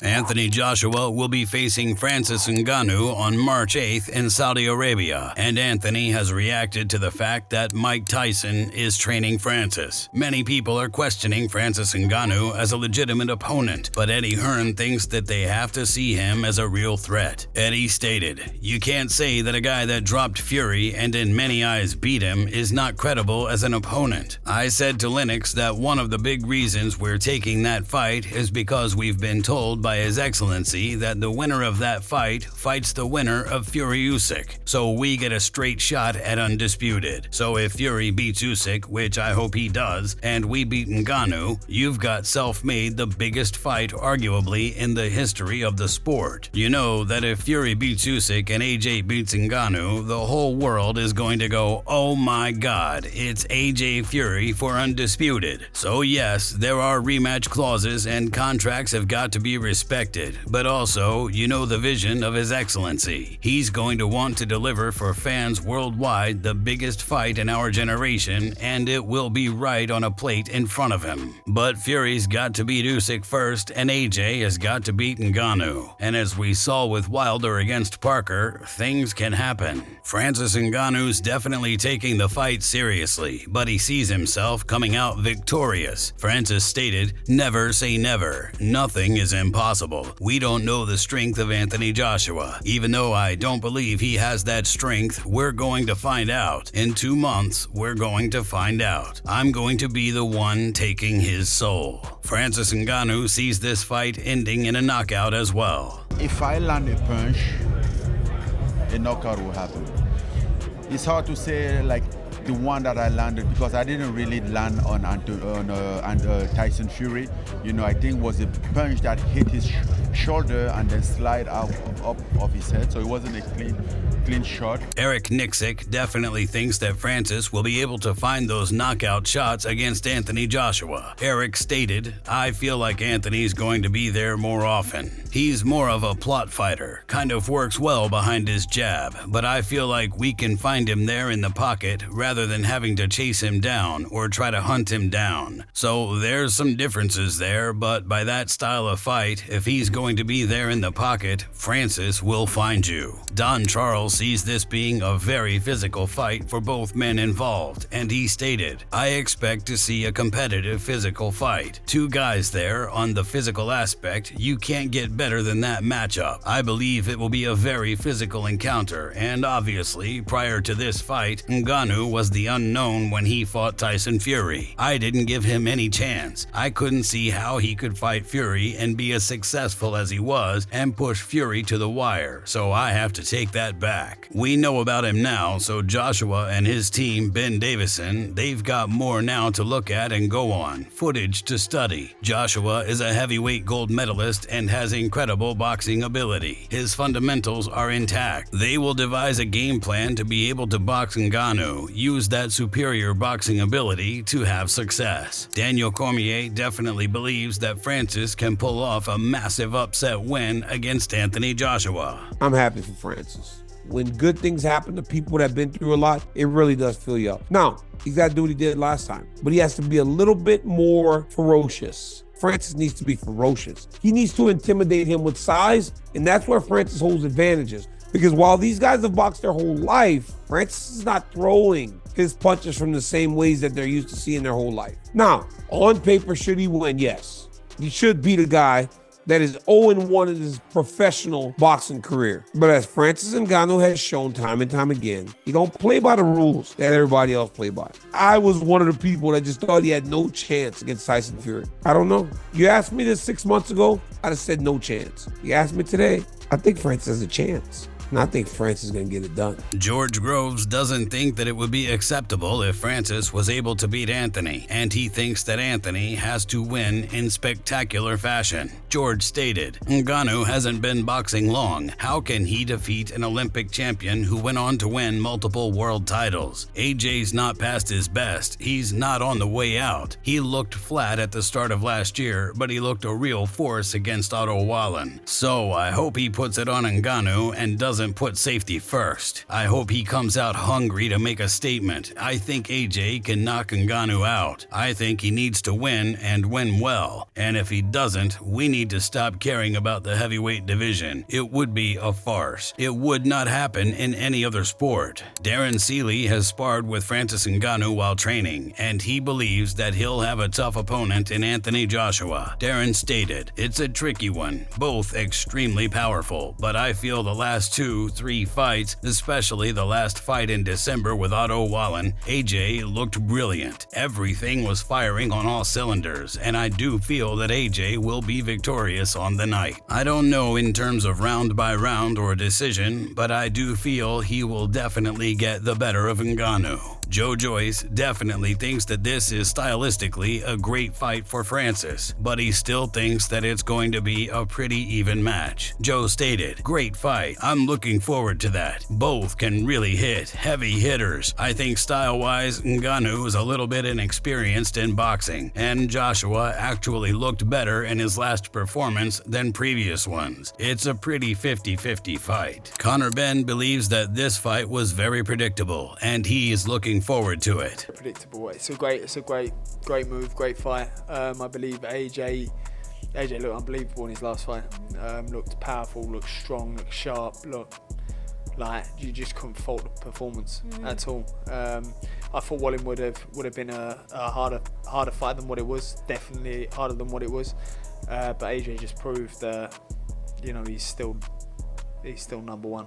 Anthony Joshua will be facing Francis Ngannou on March 8th in Saudi Arabia, and Anthony has reacted to the fact that Mike Tyson is training Francis. Many people are questioning Francis Ngannou as a legitimate opponent, but Eddie Hearn thinks that they have to see him as a real threat. Eddie stated, "You can't say that a guy that dropped Fury and in many eyes beat him is not credible as an opponent. I said to Lennox that one of the big reasons we're taking that fight is because we've been told by His Excellency that the winner of that fight fights the winner of Fury Usyk, so we get a straight shot at undisputed. So if Fury beats Usyk, which I hope he does, and we beat Ngannou, you've got self-made the biggest fight arguably in the history of the sport. You know that if Fury beats Usyk and AJ beats Ngannou, the whole world is going to go, oh my god, it's AJ Fury for undisputed. So yes, there are rematch clauses and contracts have got to be respected, but also, you know the vision of His Excellency. He's going to want to deliver for fans worldwide the biggest fight in our generation, and it will be right on a plate in front of him. But Fury's got to beat Usyk first, and AJ has got to beat Ngannou. And as we saw with Wilder against Parker, things can happen. Francis Ngannou's definitely taking the fight seriously, but he sees himself coming out victorious. Francis stated, "Never say never. Nothing is impossible. We don't know the strength of Anthony Joshua. Even though I don't believe he has that strength, we're going to find out. In 2 months, we're going to find out. I'm going to be the one taking his soul." Francis Ngannou sees this fight ending in a knockout as well. If I land a punch, a knockout will happen. It's hard to say like the one that I landed because I didn't really land on Tyson Fury. You know, I think it was a punch that hit his shoulder and then slide out up of his head. So it wasn't a clean shot. Eric Nixick definitely thinks that Francis will be able to find those knockout shots against Anthony Joshua. Eric stated, "I feel like Anthony's going to be there more often. He's more of a plot fighter, kind of works well behind his jab, but I feel like we can find him there in the pocket rather than having to chase him down or try to hunt him down. So there's some differences there, but by that style of fight, if he's going to be there in the pocket, Francis will find you." Don Charles sees this being a very physical fight for both men involved, and he stated, "I expect to see a competitive physical fight. Two guys there on the physical aspect, you can't get better than that matchup. I believe it will be a very physical encounter, and obviously, prior to this fight, Ngannou was the unknown when he fought Tyson Fury. I didn't give him any chance. I couldn't see how he could fight Fury and be as successful as he was and push Fury to the wire, so I have to take that back. We know about him now, so Joshua and his team, Ben Davison, they've got more now to look at and go on, footage to study. Joshua is a heavyweight gold medalist and has incredible boxing ability. His fundamentals are intact. They will devise a game plan to be able to box Ngannou, use that superior boxing ability to have success. Daniel Cormier definitely believes that Francis can pull off a massive upset win against Anthony Joshua. I'm happy for Francis. When good things happen to people that have been through a lot, it really does fill you up. Now, he's got to do what he did last time, but he has to be a little bit more ferocious. Francis needs to be ferocious. He needs to intimidate him with size, and that's where Francis holds advantages. Because while these guys have boxed their whole life, Francis is not throwing his punches from the same ways that they're used to seeing their whole life. Now, on paper, should he win? Yes. He should beat a guy that is 0-1 in his professional boxing career. But as Francis Ngannou has shown time and time again, he don't play by the rules that everybody else play by. I was one of the people that just thought he had no chance against Tyson Fury. I don't know. You asked me this 6 months ago, I'd have said no chance. You asked me today, I think Francis has a chance. And I think Francis is going to get it done. George Groves doesn't think that it would be acceptable if Francis was able to beat Anthony, and he thinks that Anthony has to win in spectacular fashion. George stated, "Ngannou hasn't been boxing long. How can he defeat an Olympic champion who went on to win multiple world titles? AJ's not past his best. He's not on the way out. He looked flat at the start of last year, but he looked a real force against Otto Wallen. So I hope he puts it on Ngannou and doesn't doesn't put safety first. I hope he comes out hungry to make a statement. I think AJ can knock Ngannou out. I think he needs to win and win well. And if he doesn't, we need to stop caring about the heavyweight division. It would be a farce. It would not happen in any other sport. Darren Ceely has sparred with Francis Ngannou while training, and he believes that he'll have a tough opponent in Anthony Joshua. Darren stated, "It's a tricky one, both extremely powerful, but I feel the last 2-3 fights, especially the last fight in December with Otto Wallen, AJ looked brilliant. Everything was firing on all cylinders, and I do feel that AJ will be victorious on the night. I don't know in terms of round by round or decision, but I do feel he will definitely get the better of Ngannou." Joyce definitely thinks that this is stylistically a great fight for Francis, but he still thinks that it's going to be a pretty even match. Joe stated, "Great fight. I'm looking forward to that. Both can really hit, heavy hitters. I think style-wise, Ngannou is a little bit inexperienced in boxing, and Joshua actually looked better in his last performance than previous ones. It's a pretty 50-50 fight." Benn believes that this fight was very predictable, and he's looking forward to it. Predictable. It's a great move, great fight. I believe AJ looked unbelievable in his last fight. Looked powerful, looked strong, looked sharp, looked like you just couldn't fault the performance at all. I thought Wallen would have been a harder fight than what it was. Definitely harder than what it was. But AJ just proved that he's still number one.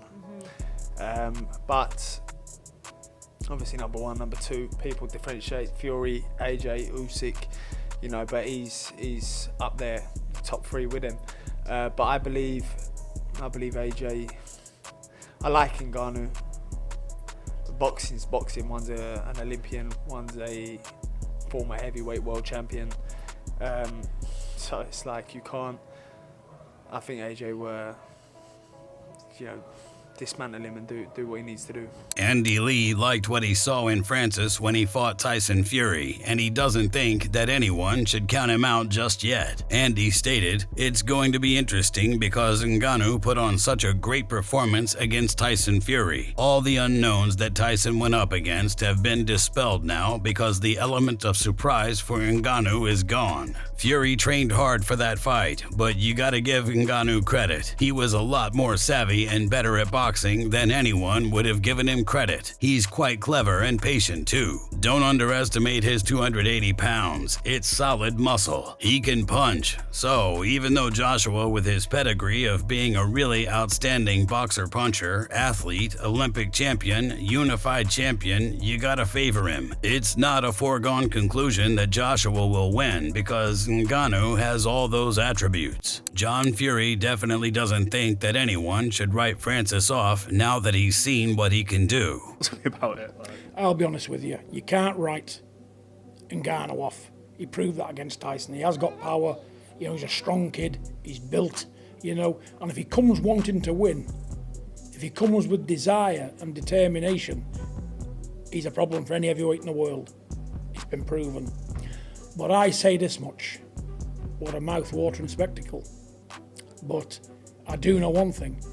But obviously number one, number two, people differentiate. Fury, AJ, Usyk, but he's up there, top three with him. But I believe AJ. I like Ngannou. Boxing's boxing. One's an Olympian, one's a former heavyweight world champion. So it's like you can't. I think AJ were, dismantle him and do what he needs to do. Andy Lee liked what he saw in Francis when he fought Tyson Fury, and he doesn't think that anyone should count him out just yet. Andy stated, "It's going to be interesting because Ngannou put on such a great performance against Tyson Fury. All the unknowns that Tyson went up against have been dispelled now because the element of surprise for Ngannou is gone. Fury trained hard for that fight, but you gotta give Ngannou credit. He was a lot more savvy and better at boxing than anyone would have given him credit. He's quite clever and patient too. Don't underestimate his 280 pounds. It's solid muscle. He can punch. So even though Joshua, with his pedigree of being a really outstanding boxer-puncher, athlete, Olympic champion, unified champion, you gotta favor him. It's not a foregone conclusion that Joshua will win because Ngannou has all those attributes. John Fury definitely doesn't think that anyone should write Francis off now that he's seen what he can do." About it. I'll be honest with you, you can't write Ngannou off. He proved that against Tyson. He has got power, he's a strong kid, he's built, and if he comes wanting to win, if he comes with desire and determination, he's a problem for any heavyweight in the world. It's been proven. But I say this much, what a mouth-watering spectacle. But I do know one thing,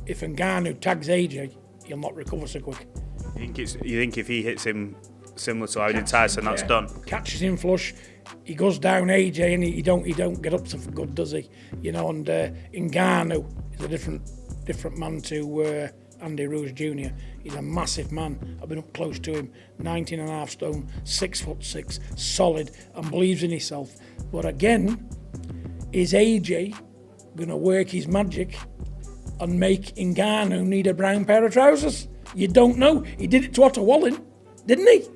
if Ngannou tags AJ, he'll not recover so quick. You think if he hits him similar to how he did Tyson, that's done? Catches him flush, he goes down AJ and he don't get up so good, does he? And Ngannou is a different man to Andy Ruiz Jr. He's a massive man. I've been up close to him, 19.5 stone, 6'6", solid, and believes in himself. But again, is AJ going to work his magic and make Ngannou need a brown pair of trousers? You don't know. He did it to Otto Wallen, didn't he?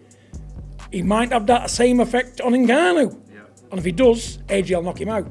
He might have that same effect on Ngannou. Yeah. And if he does, AJ will knock him out.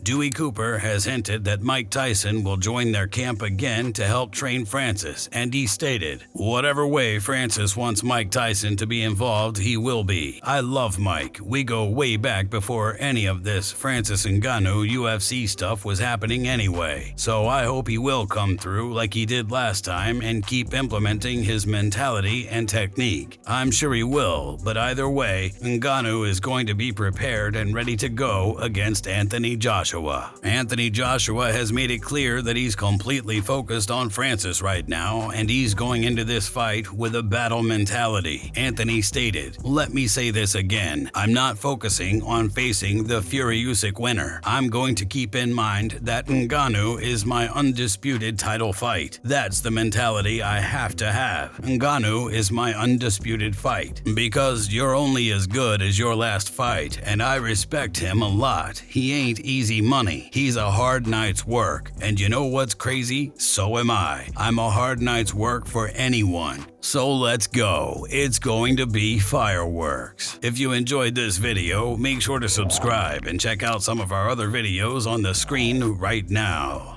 Dewey Cooper has hinted that Mike Tyson will join their camp again to help train Francis, and he stated, "Whatever way Francis wants Mike Tyson to be involved, he will be. I love Mike. We go way back before any of this Francis Ngannou UFC stuff was happening anyway. So I hope he will come through like he did last time and keep implementing his mentality and technique. I'm sure he will, but either way, Ngannou is going to be prepared and ready to go against Anthony Joshua." Joshua. Anthony Joshua has made it clear that he's completely focused on Francis right now, and he's going into this fight with a battle mentality. Anthony stated, "Let me say this again. I'm not focusing on facing the Fury Usyk winner. I'm going to keep in mind that Ngannou is my undisputed title fight. That's the mentality I have to have. Ngannou is my undisputed fight. Because you're only as good as your last fight, and I respect him a lot. He ain't easy money. He's a hard night's work. And you know what's crazy? So am I. I'm a hard night's work for anyone. So let's go. It's going to be fireworks." If you enjoyed this video, make sure to subscribe and check out some of our other videos on the screen right now.